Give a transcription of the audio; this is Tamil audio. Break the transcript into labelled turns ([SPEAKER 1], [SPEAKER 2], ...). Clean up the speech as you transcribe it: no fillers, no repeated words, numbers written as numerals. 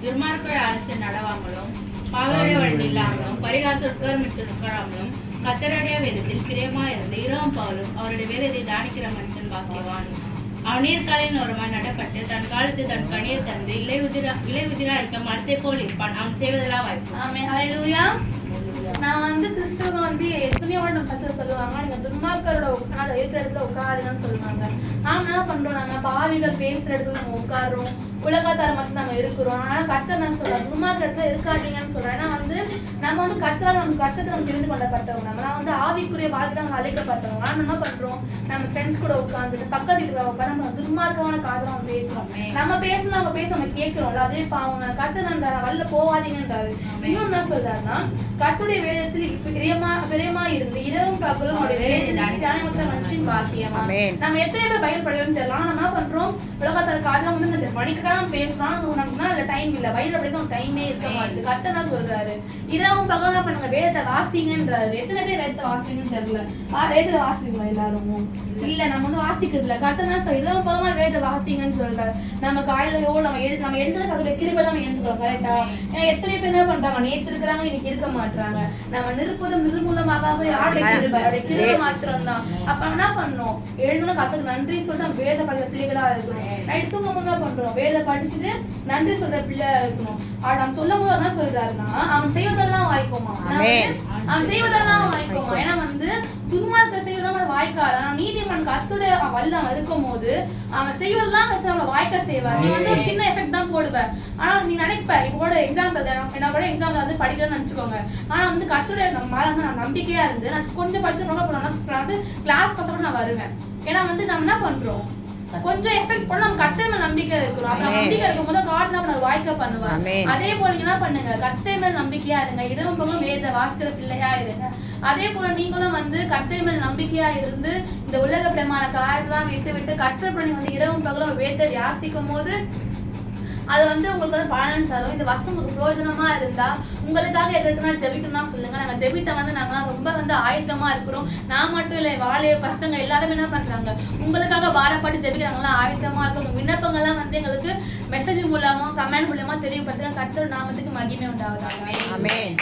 [SPEAKER 1] துர்மார்க்கரை அரசு நடவாமலும் பாவடைய வழி இல்லாமலும் பரிகாச உட்காராமலும் கர்த்தருடைய வேதத்தில் பிரியமாயிருந்து இரவும் பகலும் அவருடைய வேதத்தை தானிக்கிற மனுஷன் பாக்கியவான். அவன் நீர்காலின் ஓரமாய் நடப்பட்டு தன் காலத்து தன் கனியை தந்து இலையுதிரா இருக்க மரத்தை போல் இருப்பான். அவன் செய்வதெல்லாம் வாய்ப்பு.
[SPEAKER 2] நான் கிறிஸ்தவங்க எத்தனையோ நம்ம சொல்லுவாங்க, நீங்க துன்மார்க்கரோட இருக்கிற இடத்துல உட்காருங்கன்னு சொல்லுவாங்க. நாம என்ன பண்றோம், நம்ம பாவிகள் பேசுற இடத்துல நம்ம உட்காரோம், உலகத்தார மட்டும் நம்ம இருக்கிறோம். ஆனா கர்த்தர் நான் சொல்றேன், துன்மார்க்க இடத்துல இருக்காதீங்கன்னு சொல்றேன். ஏன்னா நம்ம கர்த்தரால் நம்ம கர்த்தத்தை நம்ம தெரிந்து கொள்ளப்பட்டவங்க. நம்ம ஆவிக்குரிய வாழ்க்கை நம்ம அழைக்கப்பட்டவங்க. ஆனா என்ன பண்றோம், நம்ம ஃப்ரெண்ட்ஸ் கூட உட்காந்துட்டு பக்கத்து வீட்டுல உட்காந்து நம்ம துன்மார்க்கமான காதல நம்ம பேசுறோம். நம்ம பேசணும், நம்ம பேச நம்ம கேட்கிறோம்ல, அதே பாவங்க. கர்த்தர் அந்த வல்ல போவாதீங்கன்றாரு. இன்னொன்னு என்ன சொல்றாருன்னா, கர்த்தருடைய வேதத்தில் பிரியமா இருந்து இரவும் பகலும் மனுஷன் பாக்கியமா. நம்ம எத்தனை பேர் பைபிள் படிக்கிறோம்னு தெரியலாம். நம்ம என்ன பண்றோம், உலகத்தார் காதல இந்த மணிக்கெல்லாம் பேசலாம், நமக்குன்னா அதுல டைம் இல்ல. பைபிள் படிக்க டைமே இருக்க மாட்டேது. கர்த்தர் என்ன சொல்றாரு, இரவும் பகலும் பண்ணுங்க, வேதத்தை வாசிங்கன்றாரு. எத்தனை பேர் வேதத்தை வாசிங்கன்னு தெரியல. வேதத்தை வாசிக்கலாம் எல்லாரும் இல்ல, நம்ம வாசிக்கிறது இல்ல. கர்த்தர் என்ன சொல்ற, இரவும் பகமா வேதத்தை வாசிங்கன்னு சொல்றாரு. நம்ம காலையிலயோ நம்ம எழுதுறதுக்கு அதோட கிருபை தான் எழுந்துக்கிறோம். கரெக்டா? ஏன்னா எத்தனை பேர் என்ன பண்றாங்க, நேற்று இருக்கிறாங்க இன்னைக்கு இருக்க மாட்டாங்க. நம்ம நிர்மூலமாக கிருபை மாத்திரம் தான். அப்ப என்ன பண்ணோம், எழுதணும், கர்த்தருக்கு நன்றி சொல்லிட்டு நம்ம வேத படிக்கிற பிள்ளைகளா இருக்கணும். நைட்டு தூங்கும் போது தான் பண்றோம், வேத படிச்சுட்டு நன்றி சொல்ற பிள்ளை இருக்கணும். நம்ம சொல்லும் போது என்ன சொல்றாருன்னா, அவன் செய்வதெல்லாம் வாய்க்குமா, அவன் செய்வதெல்லாம் வாய்க்குமா. ஏன்னா துன்மார்க்க செய்வதெல்லாம் வாய்க்காது. ஆனா நீதிமன் கர்த்தருடைய வல்லம் இருக்கும் போது அவன் செய்வதெல்லாம் நம்மள வாய்க்க செய்வார். நீ ஒரு சின்ன எஃபெக்ட் தான் போடுவ. ஆனா நீ நினைப்ப, இப்போ எக்ஸாம்பிள் என்னோட எக்ஸாம்பிள் படிக்கிறேன்னு நினைச்சுக்கோங்க. ஆனா கர்த்தருடைய நான் நம்பிக்கையா இருந்து நான் கொஞ்சம் படிச்சு ரொம்ப போனோம்னா கிளாஸ் பசங்க நான் வருவேன். ஏன்னா நம்ம என்ன பண்றோம், கொஞ்சம் எஃபெக்ட் பண்ண நம்ம கர்த்தர் மேல நம்பிக்கை இருக்கிறோம். அப்ப நம்பிக்கை இருக்கும் போது காட் நம்ம வாய்க்க பண்ணுவாங்க. அதே போல நீங்க என்ன பண்ணுங்க, கர்த்தர் மேல நம்பிக்கையா இருங்க, இரவும் பகலும் வேத வாசிக்கிற பிள்ளையா இருங்க. அதே போல நீங்களும் கர்த்தர் மேல நம்பிக்கையா இருந்து இந்த உலக பிரமாண காரியெல்லாம் விட்டு கர்த்தர் பண்ணி இரவும் பகலும் வேத வாசிக்கும் போது அது உங்களுக்கு பலன் தரும். இந்த வருஷம் உங்களுக்கு பிரயோஜனமா இருந்தா உங்களுக்காக எதுக்குன்னா ஜெபிக்கணும்னா சொல்லுங்க. நாங்க ஜெபித்த நாங்க ரொம்ப ஆயத்தமா இருக்கிறோம். நான் மட்டும் இல்லை, வாழைய பசங்க எல்லாருமே என்ன பண்றாங்க, உங்களுக்காக பாரப்பட்டு ஜெபிக்கிறாங்களாம், ஆயத்தமா இருக்கும். விண்ணப்பங்கள்லாம் எங்களுக்கு மெசேஜ் மூலமா கமெண்ட் மூலமா தெரியப்படுத்துங்க. கர்த்தர் நாமத்துக்கு மகிமை உண்டாவதாக. ஆமென்.